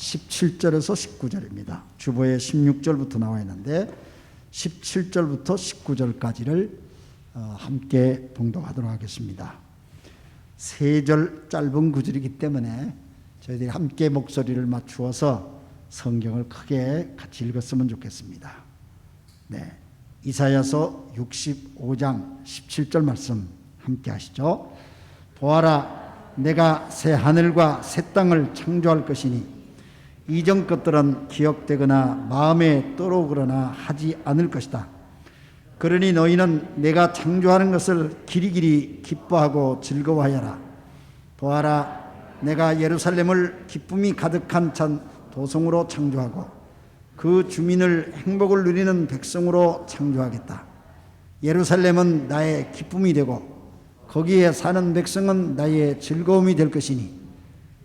17절에서 19절입니다. 주보에 16절부터 나와 있는데 17절부터 19절까지를 함께 봉독하도록 하겠습니다. 3절 짧은 구절이기 때문에 저희들이 함께 목소리를 맞추어서 성경을 크게 같이 읽었으면 좋겠습니다. 네, 이사야서 65장 17절 말씀 함께 하시죠. 보아라, 내가 새 하늘과 새 땅을 창조할 것이니 이전 것들은 기억되거나 마음에 떠오르거나 하지 않을 것이다. 그러니 너희는 내가 창조하는 것을 길이길이 기뻐하고 즐거워하여라. 보아라, 내가 예루살렘을 기쁨이 가득한 찬 도성으로 창조하고 그 주민을 행복을 누리는 백성으로 창조하겠다. 예루살렘은 나의 기쁨이 되고 거기에 사는 백성은 나의 즐거움이 될 것이니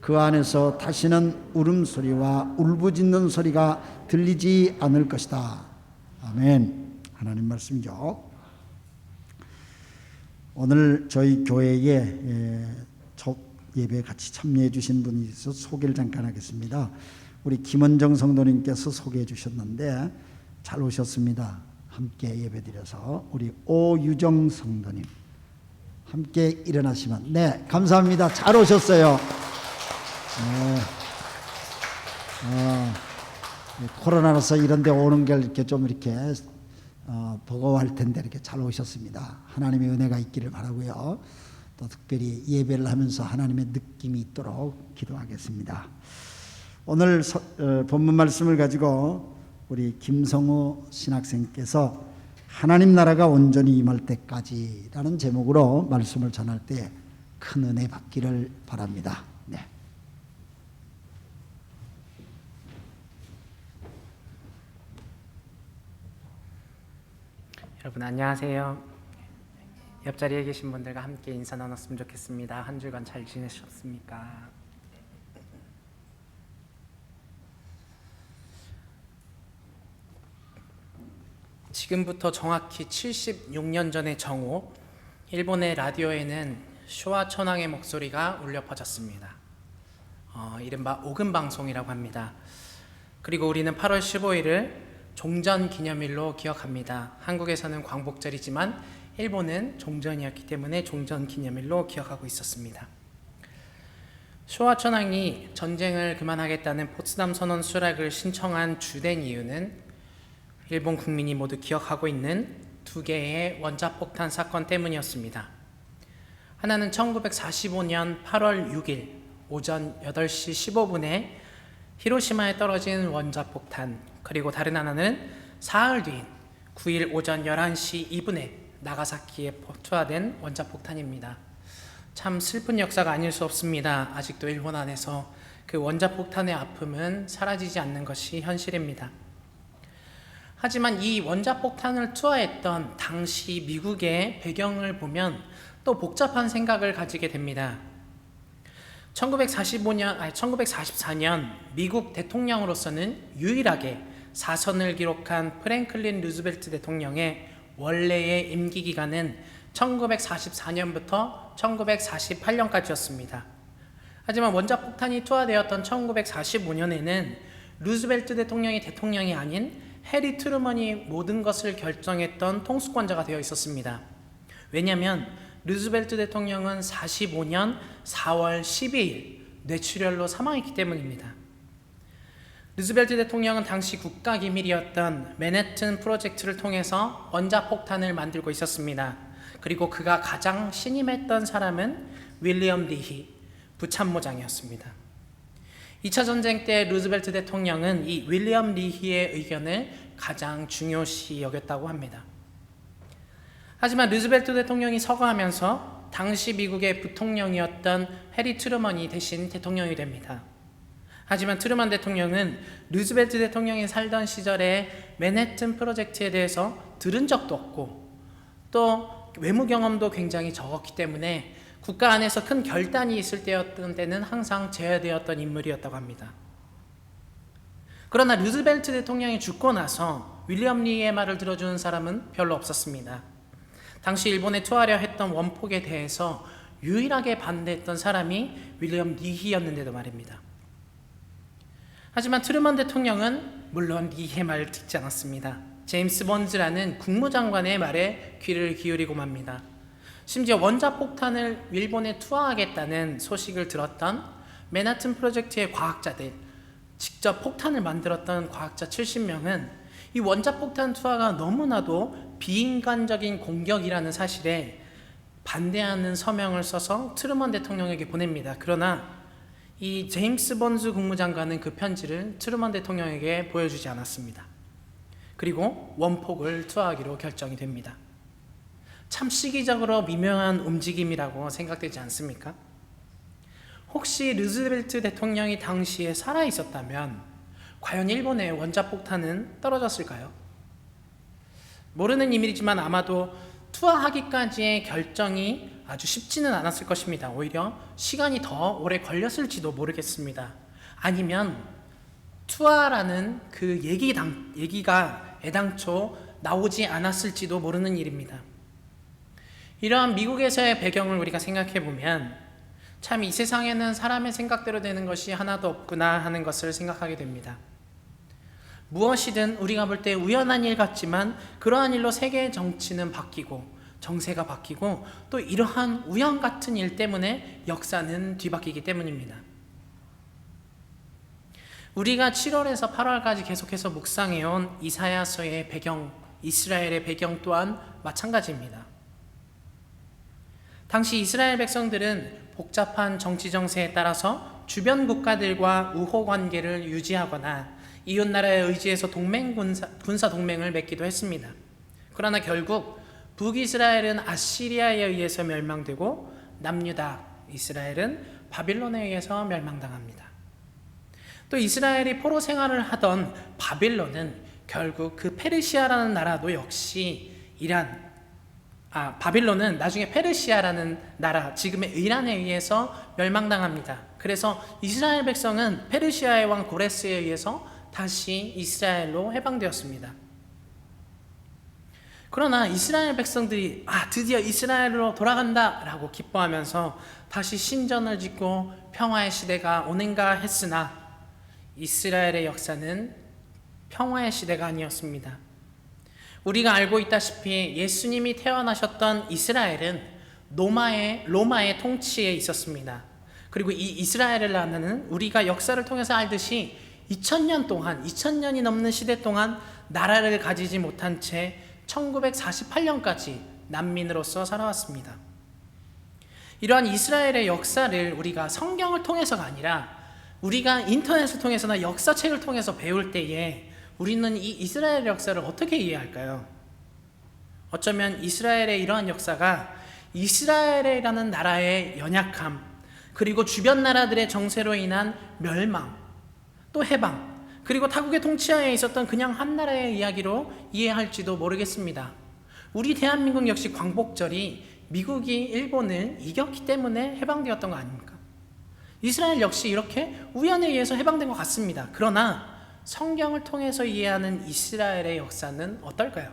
그 안에서 다시는 울음소리와 울부짖는 소리가 들리지 않을 것이다. 아멘. 하나님 말씀이죠. 오늘 저희 교회에 첫 예배에 같이 참여해 주신 분이 있어서 소개를 잠깐 하겠습니다. 우리 김원정 성도님께서 소개해 주셨는데 잘 오셨습니다. 함께 예배드려서 우리 오유정 성도님 함께 일어나시면. 네, 감사합니다. 잘 오셨어요. 코로나라서 이런 데 오는 게 이렇게 좀 이렇게 버거워할 텐데 이렇게 잘 오셨습니다. 하나님의 은혜가 있기를 바라고요. 또 특별히 예배를 하면서 하나님의 느낌이 있도록 기도하겠습니다. 오늘 본문 말씀을 가지고 우리 김성우 신학생께서 하나님 나라가 온전히 임할 때까지 라는 제목으로 말씀을 전할 때 큰 은혜 받기를 바랍니다. 네. 여러분 안녕하세요. 옆자리에 계신 분들과 함께 인사 나눴으면 좋겠습니다. 한 주간 잘 지내셨습니까? 지금부터 정확히 76년 전의 정오, 일본의 라디오에는 쇼와 천황의 목소리가 울려 퍼졌습니다. 이른바 오금 방송이라고 합니다. 그리고 우리는 8월 15일을 종전 기념일로 기억합니다. 한국에서는 광복절이지만 일본은 종전이었기 때문에 종전 기념일로 기억하고 있었습니다. 쇼와 천황이 전쟁을 그만하겠다는 포츠담 선언 수락을 신청한 주된 이유는 일본 국민이 모두 기억하고 있는 2개의 원자폭탄 사건 때문이었습니다. 하나는 1945년 8월 6일 오전 8시 15분에 히로시마에 떨어진 원자폭탄, 그리고 다른 하나는 사흘 뒤인 9일 오전 11시 2분에 나가사키에 투하된 원자폭탄입니다. 참 슬픈 역사가 아닐 수 없습니다. 아직도 일본 안에서 그 원자폭탄의 아픔은 사라지지 않는 것이 현실입니다. 하지만 이 원자폭탄을 투하했던 당시 미국의 배경을 보면 또 복잡한 생각을 가지게 됩니다. 1944년 미국 대통령으로서는 유일하게 사선을 기록한 프랭클린 루즈벨트 대통령의 원래의 임기 기간은 1944년부터 1948년까지였습니다. 하지만 원자폭탄이 투하되었던 1945년에는 루즈벨트 대통령이 대통령이 아닌 해리 트루먼이 모든 것을 결정했던 통수권자가 되어 있었습니다. 왜냐하면 루즈벨트 대통령은 45년 4월 12일 뇌출혈로 사망했기 때문입니다. 루즈벨트 대통령은 당시 국가기밀이었던 맨해튼 프로젝트를 통해서 원자폭탄을 만들고 있었습니다. 그리고 그가 가장 신임했던 사람은 윌리엄 리히 부참모장이었습니다. 2차 전쟁 때 루즈벨트 대통령은 이 윌리엄 리히의 의견을 가장 중요시 여겼다고 합니다. 하지만 루즈벨트 대통령이 서거하면서 당시 미국의 부통령이었던 해리 트루먼이 대신 대통령이 됩니다. 하지만 트루먼 대통령은 루즈벨트 대통령이 살던 시절에 맨해튼 프로젝트에 대해서 들은 적도 없고 또 외무 경험도 굉장히 적었기 때문에 국가 안에서 큰 결단이 있을 때는 항상 제외되었던 인물이었다고 합니다. 그러나 루즈벨트 대통령이 죽고 나서 윌리엄 리의 말을 들어주는 사람은 별로 없었습니다. 당시 일본에 투하려 했던 원폭에 대해서 유일하게 반대했던 사람이 윌리엄 리히였는데도 말입니다. 하지만 트루먼 대통령은 물론 이의 말을 듣지 않았습니다. 제임스 번즈라는 국무장관의 말에 귀를 기울이고 맙니다. 심지어 원자폭탄을 일본에 투하하겠다는 소식을 들었던 맨하튼 프로젝트의 과학자들, 직접 폭탄을 만들었던 과학자 70명은 이 원자폭탄 투하가 너무나도 비인간적인 공격이라는 사실에 반대하는 서명을 써서 트루먼 대통령에게 보냅니다. 그러나 이 제임스 번즈 국무장관은 그 편지를 트루먼 대통령에게 보여주지 않았습니다. 그리고 원폭을 투하하기로 결정이 됩니다. 참 시기적으로 미묘한 움직임이라고 생각되지 않습니까? 혹시 루즈벨트 대통령이 당시에 살아 있었다면 과연 일본의 원자폭탄은 떨어졌을까요? 모르는 일이지만 아마도 투하하기까지의 결정이 아주 쉽지는 않았을 것입니다. 오히려 시간이 더 오래 걸렸을지도 모르겠습니다. 아니면 투하라는 그 얘기가 애당초 나오지 않았을지도 모르는 일입니다. 이러한 미국에서의 배경을 우리가 생각해 보면 참 이 세상에는 사람의 생각대로 되는 것이 하나도 없구나 하는 것을 생각하게 됩니다. 무엇이든 우리가 볼 때 우연한 일 같지만 그러한 일로 세계의 정치는 바뀌고 정세가 바뀌고 또 이러한 우연 같은 일 때문에 역사는 뒤바뀌기 때문입니다. 우리가 7월에서 8월까지 계속해서 묵상해온 이사야서의 배경, 이스라엘의 배경 또한 마찬가지입니다. 당시 이스라엘 백성들은 복잡한 정치 정세에 따라서 주변 국가들과 우호 관계를 유지하거나 이웃 나라에 의지해서 군사 동맹을 맺기도 했습니다. 그러나 결국 북이스라엘은 아시리아에 의해서 멸망되고 남유다 이스라엘은 바빌론에 의해서 멸망당합니다. 또 이스라엘이 포로 생활을 하던 바빌론은 결국 그 페르시아라는 나라도 역시 바빌론은 나중에 페르시아라는 나라, 지금의 이란에 의해서 멸망당합니다. 그래서 이스라엘 백성은 페르시아의 왕 고레스에 의해서 다시 이스라엘로 해방되었습니다. 그러나 이스라엘 백성들이 드디어 이스라엘로 돌아간다 라고 기뻐하면서 다시 신전을 짓고 평화의 시대가 오는가 했으나 이스라엘의 역사는 평화의 시대가 아니었습니다. 우리가 알고 있다시피 예수님이 태어나셨던 이스라엘은 로마의 통치에 있었습니다. 그리고 이 이스라엘을 나라는 우리가 역사를 통해서 알듯이 2000년이 넘는 시대 동안 나라를 가지지 못한 채 1948년까지 난민으로서 살아왔습니다. 이러한 이스라엘의 역사를 우리가 성경을 통해서가 아니라 우리가 인터넷을 통해서나 역사책을 통해서 배울 때에 우리는 이 이스라엘 역사를 어떻게 이해할까요? 어쩌면 이스라엘의 이러한 역사가 이스라엘이라는 나라의 연약함, 그리고 주변 나라들의 정세로 인한 멸망, 또 해방, 그리고 타국의 통치하에 있었던 그냥 한 나라의 이야기로 이해할지도 모르겠습니다. 우리 대한민국 역시 광복절이 미국이 일본을 이겼기 때문에 해방되었던 거 아닙니까? 이스라엘 역시 이렇게 우연에 의해서 해방된 것 같습니다. 그러나 성경을 통해서 이해하는 이스라엘의 역사는 어떨까요?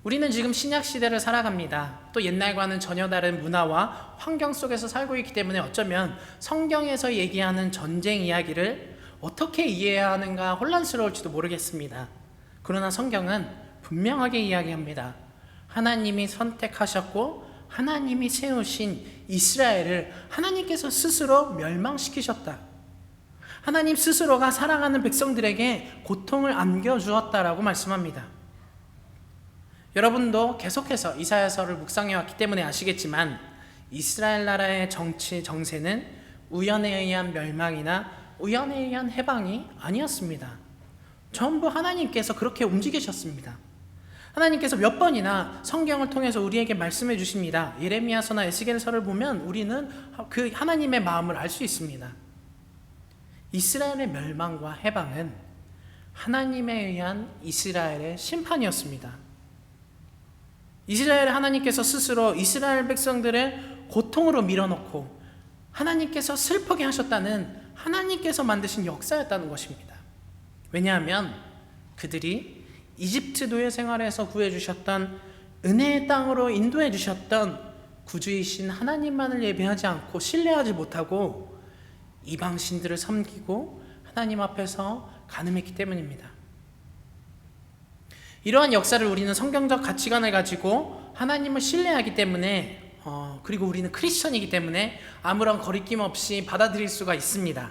우리는 지금 신약시대를 살아갑니다. 또 옛날과는 전혀 다른 문화와 환경 속에서 살고 있기 때문에 어쩌면 성경에서 얘기하는 전쟁 이야기를 어떻게 이해해야 하는가 혼란스러울지도 모르겠습니다. 그러나 성경은 분명하게 이야기합니다. 하나님이 선택하셨고 하나님이 세우신 이스라엘을 하나님께서 스스로 멸망시키셨다. 하나님 스스로가 사랑하는 백성들에게 고통을 안겨주었다라고 말씀합니다. 여러분도 계속해서 이사야서를 묵상해왔기 때문에 아시겠지만 이스라엘 나라의 정치 정세는 우연에 의한 멸망이나 우연에 의한 해방이 아니었습니다. 전부 하나님께서 그렇게 움직이셨습니다. 하나님께서 몇 번이나 성경을 통해서 우리에게 말씀해 주십니다. 예레미야서나 에스겔서를 보면 우리는 그 하나님의 마음을 알 수 있습니다. 이스라엘의 멸망과 해방은 하나님에 의한 이스라엘의 심판이었습니다. 이스라엘 하나님께서 스스로 이스라엘 백성들을 고통으로 밀어넣고 하나님께서 슬프게 하셨다는 하나님께서 만드신 역사였다는 것입니다. 왜냐하면 그들이 이집트 노예 생활에서 구해주셨던 은혜의 땅으로 인도해 주셨던 구주이신 하나님만을 예배하지 않고 신뢰하지 못하고 이방신들을 섬기고 하나님 앞에서 간음했기 때문입니다. 이러한 역사를 우리는 성경적 가치관을 가지고 하나님을 신뢰하기 때문에 그리고 우리는 크리스천이기 때문에 아무런 거리낌 없이 받아들일 수가 있습니다.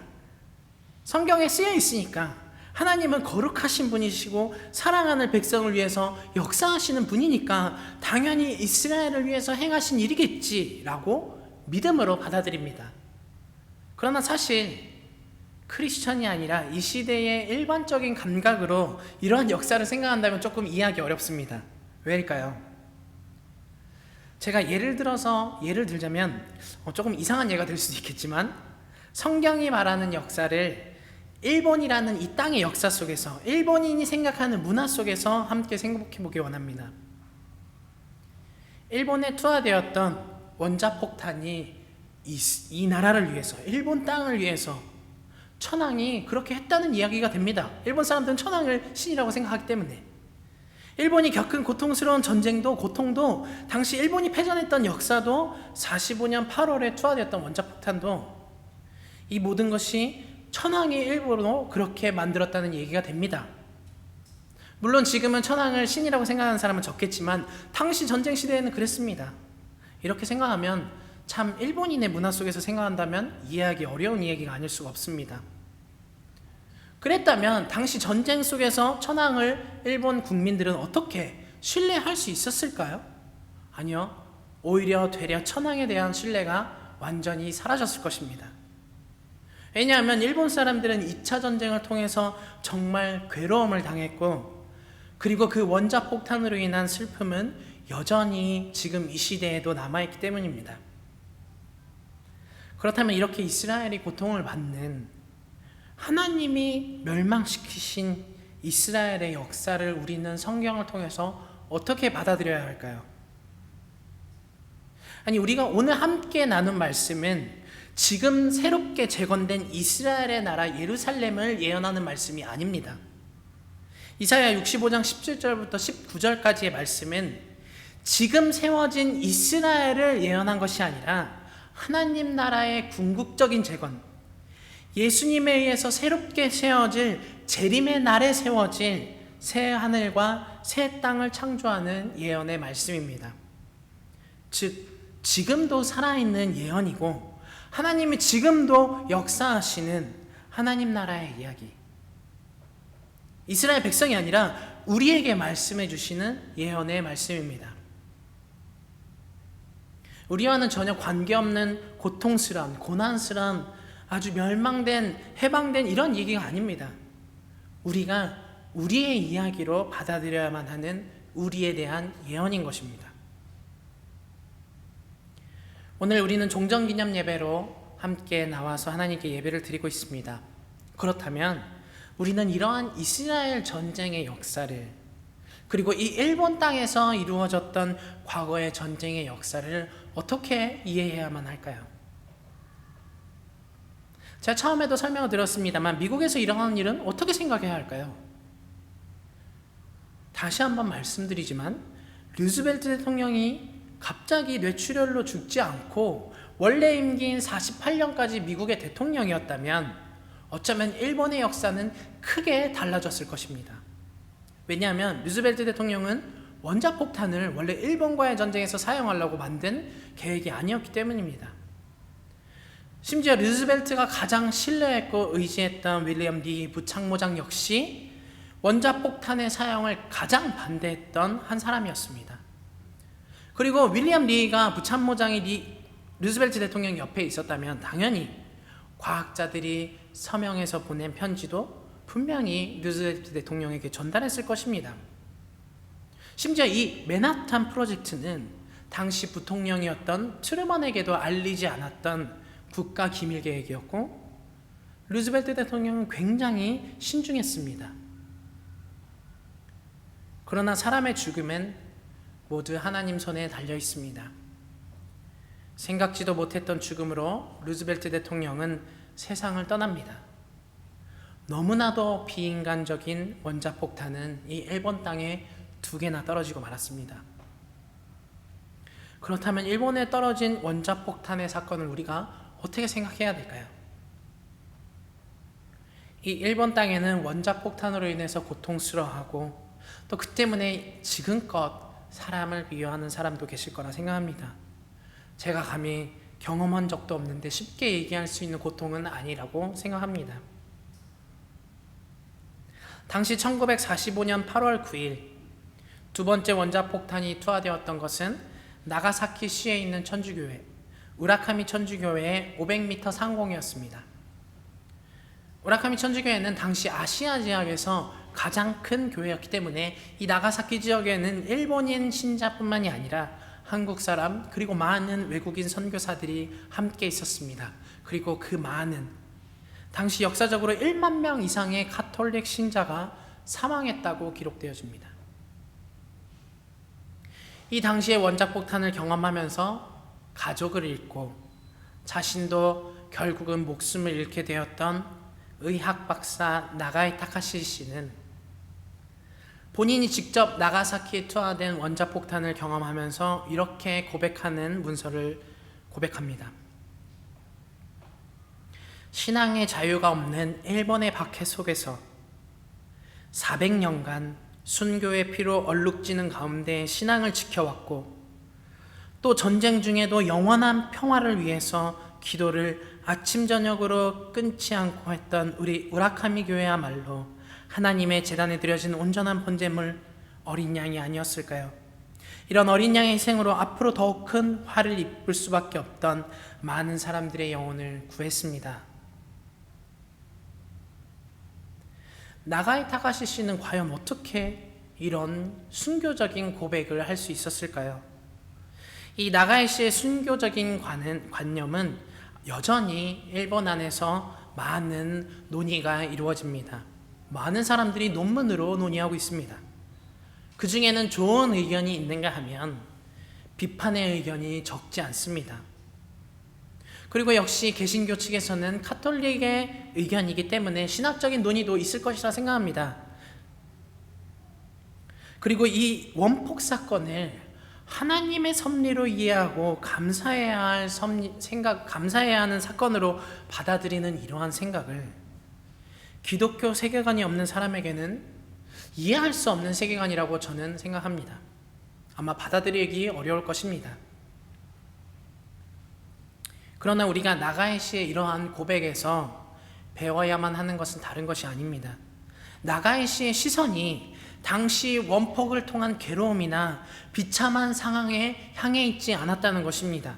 성경에 쓰여 있으니까 하나님은 거룩하신 분이시고 사랑하는 백성을 위해서 역사하시는 분이니까 당연히 이스라엘을 위해서 행하신 일이겠지라고 믿음으로 받아들입니다. 그러나 사실 크리스천이 아니라 이 시대의 일반적인 감각으로 이러한 역사를 생각한다면 조금 이해하기 어렵습니다. 왜일까요? 제가 예를 들자면 조금 이상한 예가 될 수도 있겠지만 성경이 말하는 역사를 일본이라는 이 땅의 역사 속에서 일본인이 생각하는 문화 속에서 함께 생각해 보기 원합니다. 일본에 투하되었던 원자폭탄이 이 나라를 위해서, 일본 땅을 위해서 천황이 그렇게 했다는 이야기가 됩니다. 일본 사람들은 천황을 신이라고 생각하기 때문에. 일본이 겪은 고통스러운 전쟁도 고통도 당시 일본이 패전했던 역사도 45년 8월에 투하되었던 원자폭탄도 이 모든 것이 천황이 일부러 그렇게 만들었다는 얘기가 됩니다. 물론 지금은 천황을 신이라고 생각하는 사람은 적겠지만 당시 전쟁 시대에는 그랬습니다. 이렇게 생각하면 참 일본인의 문화 속에서 생각한다면 이해하기 어려운 이야기가 아닐 수가 없습니다. 그랬다면 당시 전쟁 속에서 천황을 일본 국민들은 어떻게 신뢰할 수 있었을까요? 아니요. 오히려 되려 천황에 대한 신뢰가 완전히 사라졌을 것입니다. 왜냐하면 일본 사람들은 2차 전쟁을 통해서 정말 괴로움을 당했고 그리고 그 원자폭탄으로 인한 슬픔은 여전히 지금 이 시대에도 남아있기 때문입니다. 그렇다면 이렇게 이스라엘이 고통을 받는 하나님이 멸망시키신 이스라엘의 역사를 우리는 성경을 통해서 어떻게 받아들여야 할까요? 아니, 우리가 오늘 함께 나눈 말씀은 지금 새롭게 재건된 이스라엘의 나라 예루살렘을 예언하는 말씀이 아닙니다. 이사야 65장 17절부터 19절까지의 말씀은 지금 세워진 이스라엘을 예언한 것이 아니라 하나님 나라의 궁극적인 재건, 예수님에 의해서 새롭게 세워질 재림의 날에 세워질 새 하늘과 새 땅을 창조하는 예언의 말씀입니다. 즉, 지금도 살아있는 예언이고 하나님이 지금도 역사하시는 하나님 나라의 이야기, 이스라엘 백성이 아니라 우리에게 말씀해 주시는 예언의 말씀입니다. 우리와는 전혀 관계없는 고통스러운, 고난스러운, 아주 멸망된, 해방된 이런 얘기가 아닙니다. 우리가 우리의 이야기로 받아들여야만 하는 우리에 대한 예언인 것입니다. 오늘 우리는 종전기념 예배로 함께 나와서 하나님께 예배를 드리고 있습니다. 그렇다면 우리는 이러한 이스라엘 전쟁의 역사를, 그리고 이 일본 땅에서 이루어졌던 과거의 전쟁의 역사를 어떻게 이해해야만 할까요? 제가 처음에도 설명을 드렸습니다만 미국에서 일어나는 일은 어떻게 생각해야 할까요? 다시 한번 말씀드리지만 루즈벨트 대통령이 갑자기 뇌출혈로 죽지 않고 원래 임기인 48년까지 미국의 대통령이었다면 어쩌면 일본의 역사는 크게 달라졌을 것입니다. 왜냐하면 루즈벨트 대통령은 원자폭탄을 원래 일본과의 전쟁에서 사용하려고 만든 계획이 아니었기 때문입니다. 심지어 루즈벨트가 가장 신뢰했고 의지했던 윌리엄 리 부참모장 역시 원자폭탄의 사용을 가장 반대했던 한 사람이었습니다. 그리고 윌리엄 리가 부참모장이 루즈벨트 대통령 옆에 있었다면 당연히 과학자들이 서명해서 보낸 편지도 분명히 루즈벨트 대통령에게 전달했을 것입니다. 심지어 이 맨하탄 프로젝트는 당시 부통령이었던 트루먼에게도 알리지 않았던 국가 기밀 계획이었고 루즈벨트 대통령은 굉장히 신중했습니다. 그러나 사람의 죽음은 모두 하나님 손에 달려 있습니다. 생각지도 못했던 죽음으로 루즈벨트 대통령은 세상을 떠납니다. 너무나도 비인간적인 원자폭탄은 이 일본 땅에 2개나 떨어지고 말았습니다. 그렇다면 일본에 떨어진 원자폭탄의 사건을 우리가 어떻게 생각해야 될까요? 이 일본 땅에는 원자폭탄으로 인해서 고통스러워하고 또 그 때문에 지금껏 사람을 미워하는 사람도 계실 거라 생각합니다. 제가 감히 경험한 적도 없는데 쉽게 얘기할 수 있는 고통은 아니라고 생각합니다. 당시 1945년 8월 9일 두 번째 원자폭탄이 투하되었던 것은 나가사키 시에 있는 천주교회 우라카미 천주교회의 500m 상공이었습니다. 우라카미 천주교회는 당시 아시아 지역에서 가장 큰 교회였기 때문에 이 나가사키 지역에는 일본인 신자뿐만이 아니라 한국 사람 그리고 많은 외국인 선교사들이 함께 있었습니다. 그리고 그 많은 당시 역사적으로 1만 명 이상의 가톨릭 신자가 사망했다고 기록되어집니다. 이 당시에 원자폭탄을 경험하면서 가족을 잃고 자신도 결국은 목숨을 잃게 되었던 의학 박사 나가이 타카시 씨는 본인이 직접 나가사키에 투하된 원자폭탄을 경험하면서 이렇게 고백하는 문서를 고백합니다. 신앙의 자유가 없는 일본의 박해 속에서 400년간 순교의 피로 얼룩지는 가운데 신앙을 지켜왔고 또 전쟁 중에도 영원한 평화를 위해서 기도를 아침 저녁으로 끊지 않고 했던 우리 우라카미 교회야말로 하나님의 제단에 드려진 온전한 번제물 어린 양이 아니었을까요? 이런 어린 양의 희생으로 앞으로 더욱 큰 화를 입을 수밖에 없던 많은 사람들의 영혼을 구했습니다. 나가이 타카시 씨는 과연 어떻게 이런 순교적인 고백을 할 수 있었을까요? 이 나가이 씨의 순교적인 관념은 여전히 일본 안에서 많은 논의가 이루어집니다. 많은 사람들이 논문으로 논의하고 있습니다. 그 중에는 좋은 의견이 있는가 하면 비판의 의견이 적지 않습니다. 그리고 역시 개신교 측에서는 카톨릭의 의견이기 때문에 신학적인 논의도 있을 것이라 생각합니다. 그리고 이 원폭 사건을 하나님의 섭리로 이해하고 감사해야 하는 사건으로 받아들이는 이러한 생각을 기독교 세계관이 없는 사람에게는 이해할 수 없는 세계관이라고 저는 생각합니다. 아마 받아들이기 어려울 것입니다. 그러나 우리가 나가이 씨의 이러한 고백에서 배워야만 하는 것은 다른 것이 아닙니다. 나가이 씨의 시선이 당시 원폭을 통한 괴로움이나 비참한 상황에 향해 있지 않았다는 것입니다.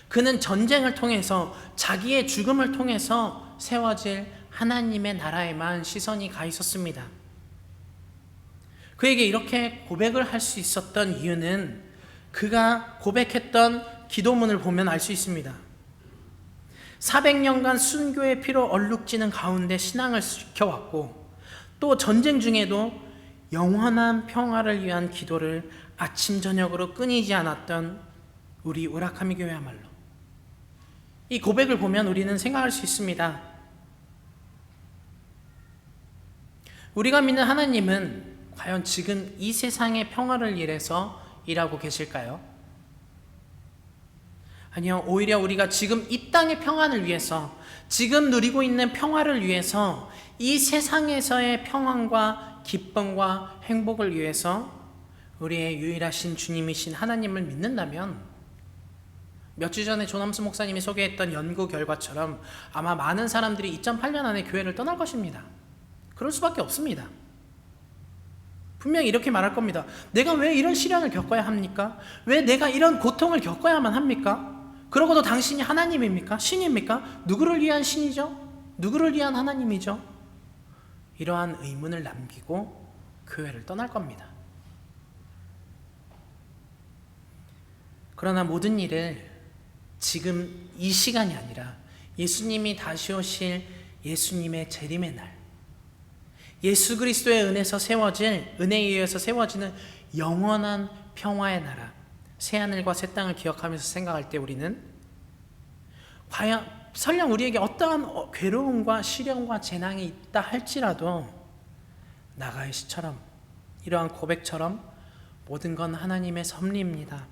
그는 전쟁을 통해서 자기의 죽음을 통해서 세워질 하나님의 나라에만 시선이 가 있었습니다. 그에게 이렇게 고백을 할 수 있었던 이유는 그가 고백했던 기도문을 보면 알 수 있습니다. 400년간 순교의 피로 얼룩지는 가운데 신앙을 지켜왔고 또 전쟁 중에도 영원한 평화를 위한 기도를 아침 저녁으로 끊이지 않았던 우리 우라카미 교회야말로 이 고백을 보면 우리는 생각할 수 있습니다. 우리가 믿는 하나님은 과연 지금 이 세상의 평화를 위해서 일하고 계실까요? 아니요, 오히려 우리가 지금 이 땅의 평안을 위해서, 지금 누리고 있는 평화를 위해서, 이 세상에서의 평안과 기쁨과 행복을 위해서 우리의 유일하신 주님이신 하나님을 믿는다면 몇 주 전에 조남수 목사님이 소개했던 연구 결과처럼 아마 많은 사람들이 2008년 안에 교회를 떠날 것입니다. 그럴 수밖에 없습니다. 분명히 이렇게 말할 겁니다. 내가 왜 이런 시련을 겪어야 합니까? 왜 내가 이런 고통을 겪어야만 합니까? 그러고도 당신이 하나님입니까? 신입니까? 누구를 위한 신이죠? 누구를 위한 하나님이죠? 이러한 의문을 남기고 교회를 떠날 겁니다. 그러나 모든 일을 지금 이 시간이 아니라 예수님이 다시 오실 예수님의 재림의 날, 예수 그리스도의 은혜에 의해서 세워지는 영원한 평화의 나라, 새하늘과 새 땅을 기억하면서 생각할 때 우리는 과연 설령 우리에게 어떠한 괴로움과 시련과 재난이 있다 할지라도 나가이 씨처럼 이러한 고백처럼 모든 건 하나님의 섭리입니다.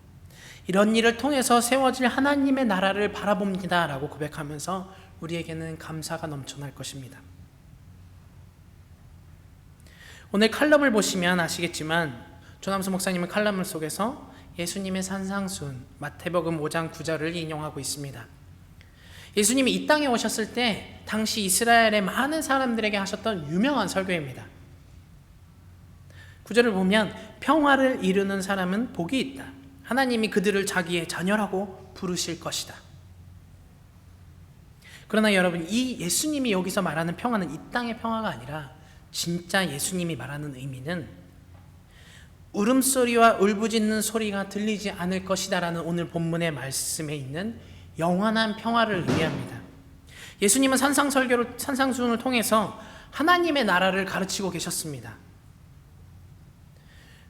이런 일을 통해서 세워질 하나님의 나라를 바라봅니다 라고 고백하면서 우리에게는 감사가 넘쳐날 것입니다. 오늘 칼럼을 보시면 아시겠지만 조남수 목사님은 칼럼 속에서 예수님의 산상수훈 마태복음 5장 9절을 인용하고 있습니다. 예수님이 이 땅에 오셨을 때 당시 이스라엘의 많은 사람들에게 하셨던 유명한 설교입니다. 9절을 보면 평화를 이루는 사람은 복이 있다. 하나님이 그들을 자기의 자녀라고 부르실 것이다. 그러나 여러분, 이 예수님이 여기서 말하는 평화는 이 땅의 평화가 아니라 진짜 예수님이 말하는 의미는 울음소리와 울부짖는 소리가 들리지 않을 것이다 라는 오늘 본문의 말씀에 있는 영원한 평화를 의미합니다. 예수님은 산상수훈을 통해서 하나님의 나라를 가르치고 계셨습니다.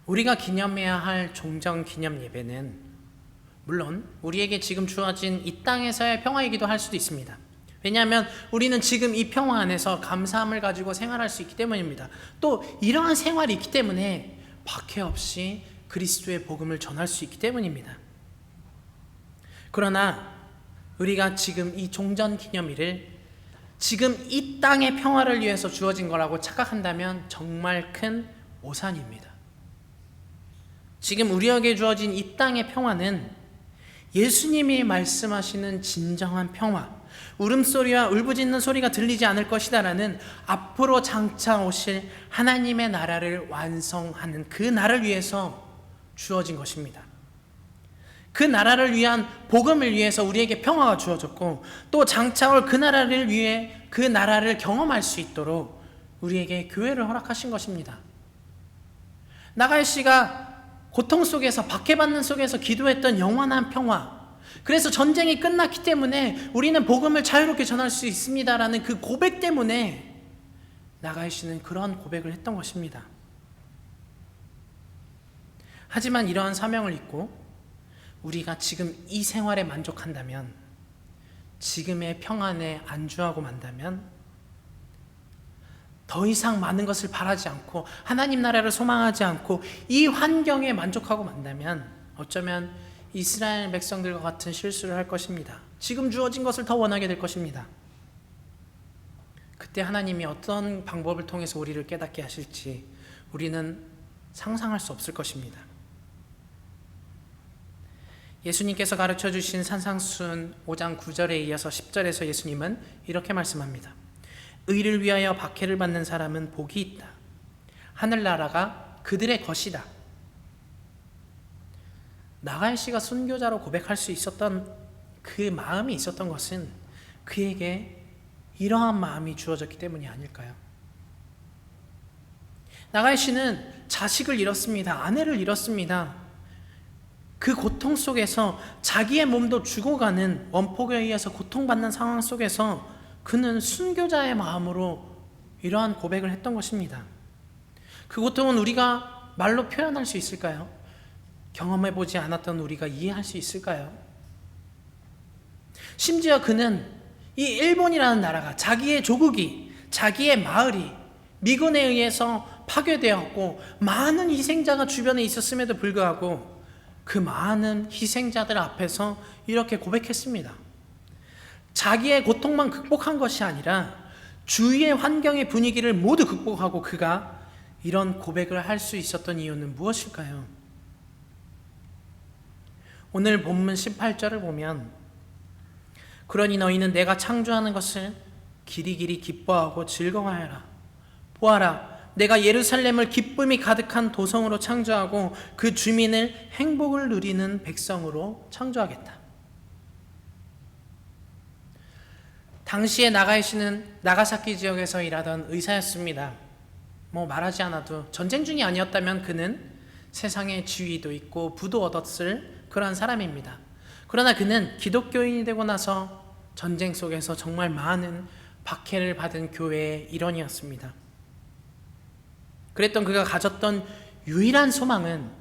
우리가 기념해야 할 종전 기념 예배는 물론 우리에게 지금 주어진 이 땅에서의 평화이기도 할 수도 있습니다. 왜냐하면 우리는 지금 이 평화 안에서 감사함을 가지고 생활할 수 있기 때문입니다. 또 이러한 생활이 있기 때문에 박해 없이 그리스도의 복음을 전할 수 있기 때문입니다. 그러나 우리가 지금 이 종전 기념일을 지금 이 땅의 평화를 위해서 주어진 거라고 착각한다면 정말 큰 오산입니다. 지금 우리에게 주어진 이 땅의 평화는 예수님이 말씀하시는 진정한 평화, 울음소리와 울부짖는 소리가 들리지 않을 것이다 라는 앞으로 장차 오실 하나님의 나라를 완성하는 그 날을 위해서 주어진 것입니다. 그 나라를 위한 복음을 위해서 우리에게 평화가 주어졌고, 또 장차 올 그 나라를 위해 그 나라를 경험할 수 있도록 우리에게 교회를 허락하신 것입니다. 나갈 씨가 고통 속에서, 박해받는 속에서 기도했던 영원한 평화, 그래서 전쟁이 끝났기 때문에 우리는 복음을 자유롭게 전할 수 있습니다라는 그 고백 때문에 나갈 씨는 그런 고백을 했던 것입니다. 하지만 이러한 사명을 잊고 우리가 지금 이 생활에 만족한다면, 지금의 평안에 안주하고 만다면, 더 이상 많은 것을 바라지 않고 하나님 나라를 소망하지 않고 이 환경에 만족하고 만다면 어쩌면 이스라엘 백성들과 같은 실수를 할 것입니다. 지금 주어진 것을 더 원하게 될 것입니다. 그때 하나님이 어떤 방법을 통해서 우리를 깨닫게 하실지 우리는 상상할 수 없을 것입니다. 예수님께서 가르쳐 주신 산상수훈 5장 9절에 이어서 10절에서 예수님은 이렇게 말씀합니다. 의를 위하여 박해를 받는 사람은 복이 있다. 하늘나라가 그들의 것이다. 나갈 씨가 순교자로 고백할 수 있었던 그 마음이 있었던 것은 그에게 이러한 마음이 주어졌기 때문이 아닐까요? 나갈 씨는 자식을 잃었습니다. 아내를 잃었습니다. 그 고통 속에서 자기의 몸도 죽어가는, 원폭에 의해서 고통받는 상황 속에서 그는 순교자의 마음으로 이러한 고백을 했던 것입니다. 그 고통은 우리가 말로 표현할 수 있을까요? 경험해보지 않았던 우리가 이해할 수 있을까요? 심지어 그는 이 일본이라는 나라가, 자기의 조국이, 자기의 마을이 미군에 의해서 파괴되었고 많은 희생자가 주변에 있었음에도 불구하고 그 많은 희생자들 앞에서 이렇게 고백했습니다. 자기의 고통만 극복한 것이 아니라 주위의 환경의 분위기를 모두 극복하고 그가 이런 고백을 할 수 있었던 이유는 무엇일까요? 오늘 본문 18절을 보면 그러니 너희는 내가 창조하는 것을 길이길이 기뻐하고 즐거워하여라. 보아라, 내가 예루살렘을 기쁨이 가득한 도성으로 창조하고 그 주민을 행복을 누리는 백성으로 창조하겠다. 당시에 나가이 씨는 나가사키 지역에서 일하던 의사였습니다. 말하지 않아도 전쟁 중이 아니었다면 그는 세상에 지위도 있고 부도 얻었을 그런 사람입니다. 그러나 그는 기독교인이 되고 나서 전쟁 속에서 정말 많은 박해를 받은 교회의 일원이었습니다. 그랬던 그가 가졌던 유일한 소망은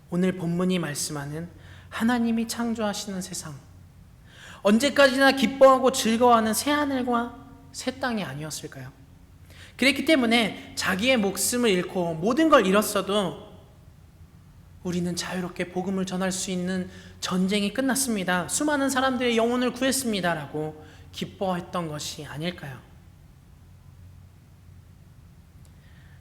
오늘 본문이 말씀하는 하나님이 창조하시는 세상, 언제까지나 기뻐하고 즐거워하는 새하늘과 새 땅이 아니었을까요? 그랬기 때문에 자기의 목숨을 잃고 모든 걸 잃었어도 우리는 자유롭게 복음을 전할 수 있는 전쟁이 끝났습니다. 수많은 사람들의 영혼을 구했습니다. 라고 기뻐했던 것이 아닐까요?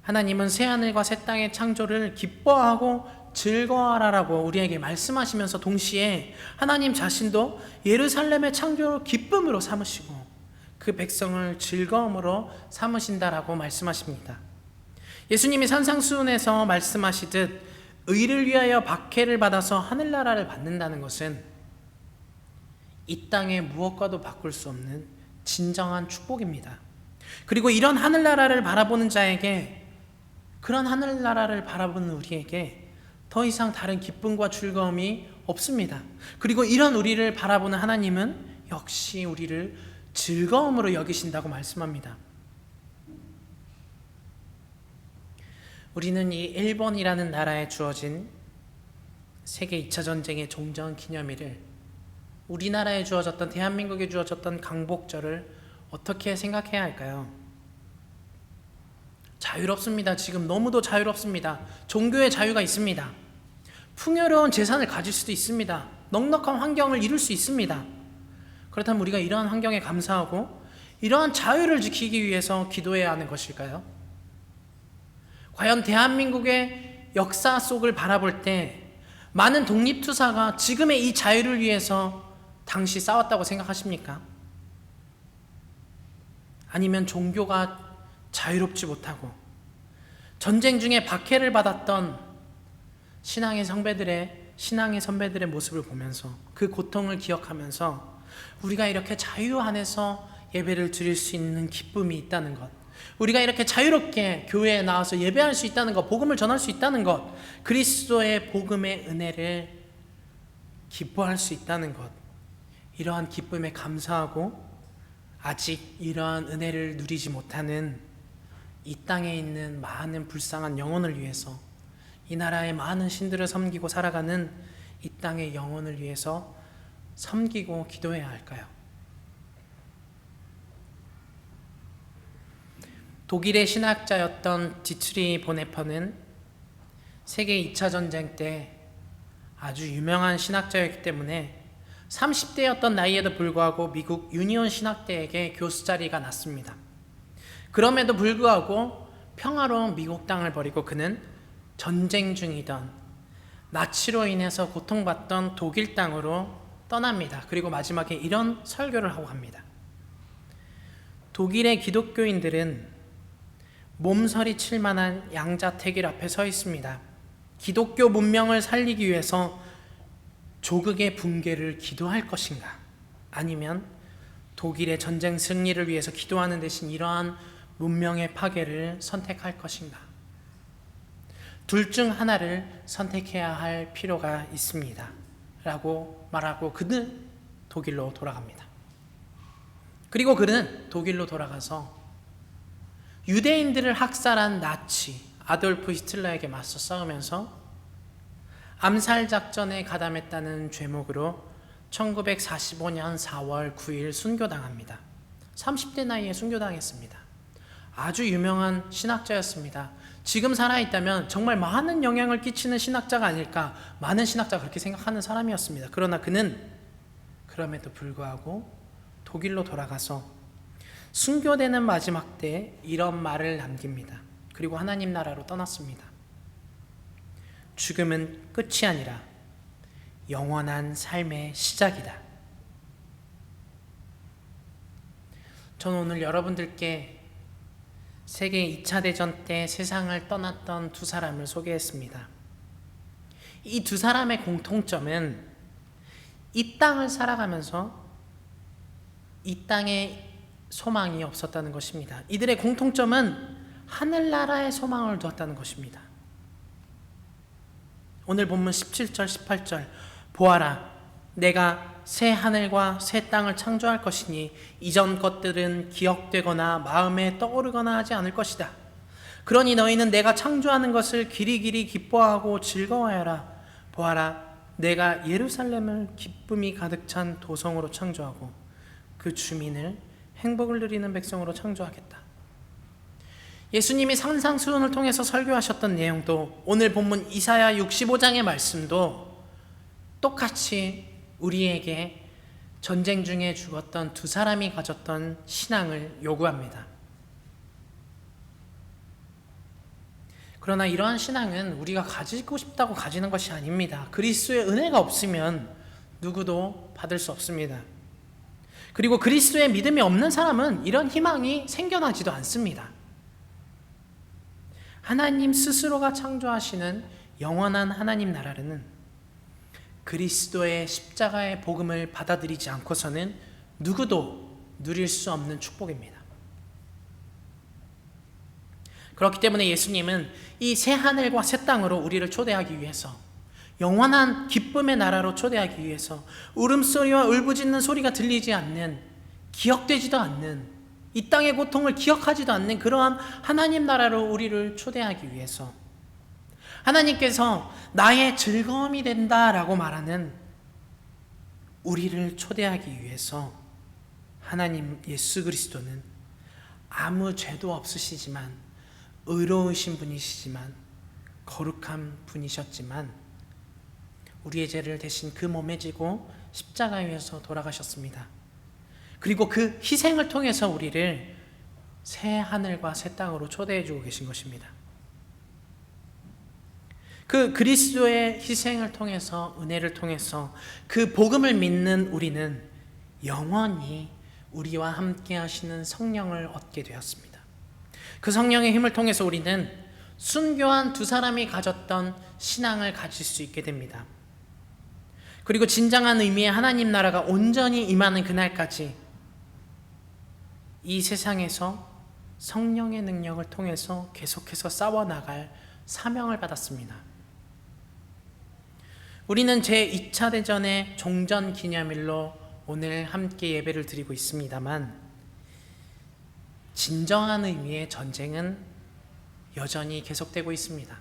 하나님은 새하늘과 새 땅의 창조를 기뻐하고 즐거워하라고 우리에게 말씀하시면서 동시에 하나님 자신도 예루살렘의 창조를 기쁨으로 삼으시고 그 백성을 즐거움으로 삼으신다라고 말씀하십니다. 예수님이 산상수훈에서 말씀하시듯 의를 위하여 박해를 받아서 하늘나라를 받는다는 것은 이 땅의 무엇과도 바꿀 수 없는 진정한 축복입니다. 그리고 이런 하늘나라를 바라보는 자에게, 그런 하늘나라를 바라보는 우리에게 더 이상 다른 기쁨과 즐거움이 없습니다. 그리고 이런 우리를 바라보는 하나님은 역시 우리를 즐거움으로 여기신다고 말씀합니다. 우리는 이 일본이라는 나라에 주어진 세계 2차 전쟁의 종전 기념일을, 우리나라에 주어졌던, 대한민국에 주어졌던 강복절을 어떻게 생각해야 할까요? 자유롭습니다. 지금 너무도 자유롭습니다. 종교의 자유가 있습니다. 풍요로운 재산을 가질 수도 있습니다. 넉넉한 환경을 이룰 수 있습니다. 그렇다면 우리가 이러한 환경에 감사하고 이러한 자유를 지키기 위해서 기도해야 하는 것일까요? 과연 대한민국의 역사 속을 바라볼 때 많은 독립투사가 지금의 이 자유를 위해서 당시 싸웠다고 생각하십니까? 아니면 종교가 자유롭지 못하고 전쟁 중에 박해를 받았던 신앙의 선배들의 모습을 보면서 그 고통을 기억하면서 우리가 이렇게 자유 안에서 예배를 드릴 수 있는 기쁨이 있다는 것, 우리가 이렇게 자유롭게 교회에 나와서 예배할 수 있다는 것, 복음을 전할 수 있다는 것, 그리스도의 복음의 은혜를 기뻐할 수 있다는 것, 이러한 기쁨에 감사하고 아직 이러한 은혜를 누리지 못하는 이 땅에 있는 많은 불쌍한 영혼을 위해서, 이 나라의 많은 신들을 섬기고 살아가는 이 땅의 영혼을 위해서 섬기고 기도해야 할까요? 독일의 신학자였던 디트리 보네퍼는 세계 2차 전쟁 때 아주 유명한 신학자였기 때문에 30대였던 나이에도 불구하고 미국 유니온 신학대에게 교수 자리가 났습니다. 그럼에도 불구하고 평화로운 미국 땅을 버리고 그는 전쟁 중이던 나치로 인해서 고통받던 독일 땅으로 떠납니다. 그리고 마지막에 이런 설교를 하고 갑니다. 독일의 기독교인들은 몸서리 칠 만한 양자택일 앞에 서 있습니다. 기독교 문명을 살리기 위해서 조국의 붕괴를 기도할 것인가, 아니면 독일의 전쟁 승리를 위해서 기도하는 대신 이러한 문명의 파괴를 선택할 것인가. 둘 중 하나를 선택해야 할 필요가 있습니다 라고 말하고 그는 독일로 돌아갑니다. 그리고 그는 독일로 돌아가서 유대인들을 학살한 나치 아돌프 히틀러에게 맞서 싸우면서 암살작전에 가담했다는 죄목으로 1945년 4월 9일 순교당합니다. 30대 나이에 순교당했습니다. 아주 유명한 신학자였습니다. 지금 살아있다면 정말 많은 영향을 끼치는 신학자가 아닐까, 많은 신학자가 그렇게 생각하는 사람이었습니다. 그러나 그는 그럼에도 불구하고 독일로 돌아가서 순교되는 마지막 때 이런 말을 남깁니다. 그리고 하나님 나라로 떠났습니다. 죽음은 끝이 아니라 영원한 삶의 시작이다. 저는 오늘 여러분들께 세계 2차 대전 때 세상을 떠났던 두 사람을 소개했습니다. 이 두 사람의 공통점은 이 땅을 살아가면서 이 땅에 소망이 없었다는 것입니다. 이들의 공통점은 하늘나라의 소망을 두었다는 것입니다. 오늘 본문 17절 18절 보아라, 내가 새 하늘과 새 땅을 창조할 것이니 이전 것들은 기억되거나 마음에 떠오르거나 하지 않을 것이다. 그러니 너희는 내가 창조하는 것을 길이길이 기뻐하고 즐거워하여라. 보아라, 내가 예루살렘을 기쁨이 가득 찬 도성으로 창조하고 그 주민을 행복을 누리는 백성으로 창조하겠다. 예수님이 산상수훈을 통해서 설교하셨던 내용도, 오늘 본문 이사야 65장의 말씀도 똑같이 우리에게 전쟁 중에 죽었던 두 사람이 가졌던 신앙을 요구합니다. 그러나 이러한 신앙은 우리가 가지고 싶다고 가지는 것이 아닙니다. 그리스도의 은혜가 없으면 누구도 받을 수 없습니다. 그리고 그리스도의 믿음이 없는 사람은 이런 희망이 생겨나지도 않습니다. 하나님 스스로가 창조하시는 영원한 하나님 나라는 그리스도의 십자가의 복음을 받아들이지 않고서는 누구도 누릴 수 없는 축복입니다. 그렇기 때문에 예수님은 이 새 하늘과 새 땅으로 우리를 초대하기 위해서, 영원한 기쁨의 나라로 초대하기 위해서, 울음소리와 울부짖는 소리가 들리지 않는, 기억되지도 않는, 이 땅의 고통을 기억하지도 않는 그러한 하나님 나라로 우리를 초대하기 위해서, 하나님께서 나의 즐거움이 된다라고 말하는 우리를 초대하기 위해서 하나님 예수 그리스도는 아무 죄도 없으시지만, 의로우신 분이시지만, 거룩한 분이셨지만 우리의 죄를 대신 그 몸에 지고 십자가에 위해서 돌아가셨습니다. 그리고 그 희생을 통해서 우리를 새 하늘과 새 땅으로 초대해 주고 계신 것입니다. 그 그리스도의 희생을 통해서, 은혜를 통해서 그 복음을 믿는 우리는 영원히 우리와 함께 하시는 성령을 얻게 되었습니다. 그 성령의 힘을 통해서 우리는 순교한 두 사람이 가졌던 신앙을 가질 수 있게 됩니다. 그리고 진정한 의미의 하나님 나라가 온전히 임하는 그날까지 이 세상에서 성령의 능력을 통해서 계속해서 싸워나갈 사명을 받았습니다. 우리는 제2차 대전의 종전 기념일로 오늘 함께 예배를 드리고 있습니다만, 진정한 의미의 전쟁은 여전히 계속되고 있습니다.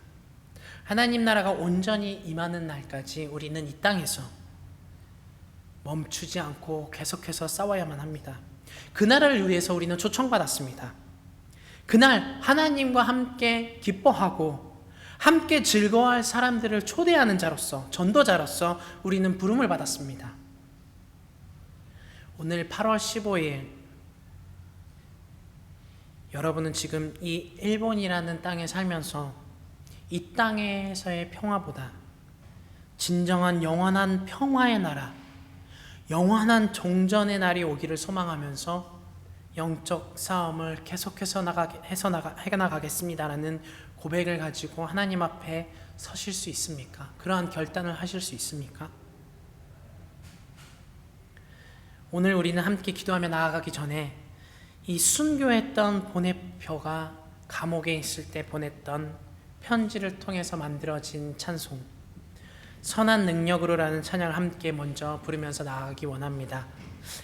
하나님 나라가 온전히 임하는 날까지 우리는 이 땅에서 멈추지 않고 계속해서 싸워야만 합니다. 그날을 위해서 우리는 초청받았습니다. 그날 하나님과 함께 기뻐하고 함께 즐거워할 사람들을 초대하는 자로서, 전도자로서 우리는 부름을 받았습니다. 오늘 8월 15일 여러분은 지금 이 일본이라는 땅에 살면서 이 땅에서의 평화보다 진정한 영원한 평화의 나라, 영원한 종전의 날이 오기를 소망하면서 영적 싸움을 계속해서 해나가겠습니다라는 고백을 가지고 하나님 앞에 서실 수 있습니까? 그러한 결단을 하실 수 있습니까? 오늘 우리는 함께 기도하며 나아가기 전에 이 순교했던 보네표가 감옥에 있을 때 보냈던 편지를 통해서 만들어진 찬송, 선한 능력으로라는 찬양을 함께 먼저 부르면서 나아가기 원합니다.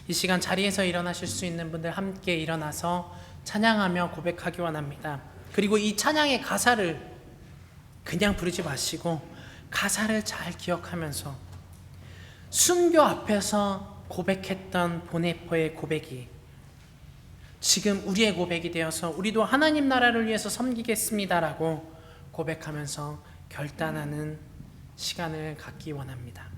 이 시간 자리에서 일어나실 수 있는 분들 함께 일어나서 찬양하며 고백하기 원합니다. 그리고 이 찬양의 가사를 그냥 부르지 마시고 가사를 잘 기억하면서 순교 앞에서 고백했던 보네포의 고백이 지금 우리의 고백이 되어서 우리도 하나님 나라를 위해서 섬기겠습니다라고 고백하면서 결단하는 시간을 갖기 원합니다.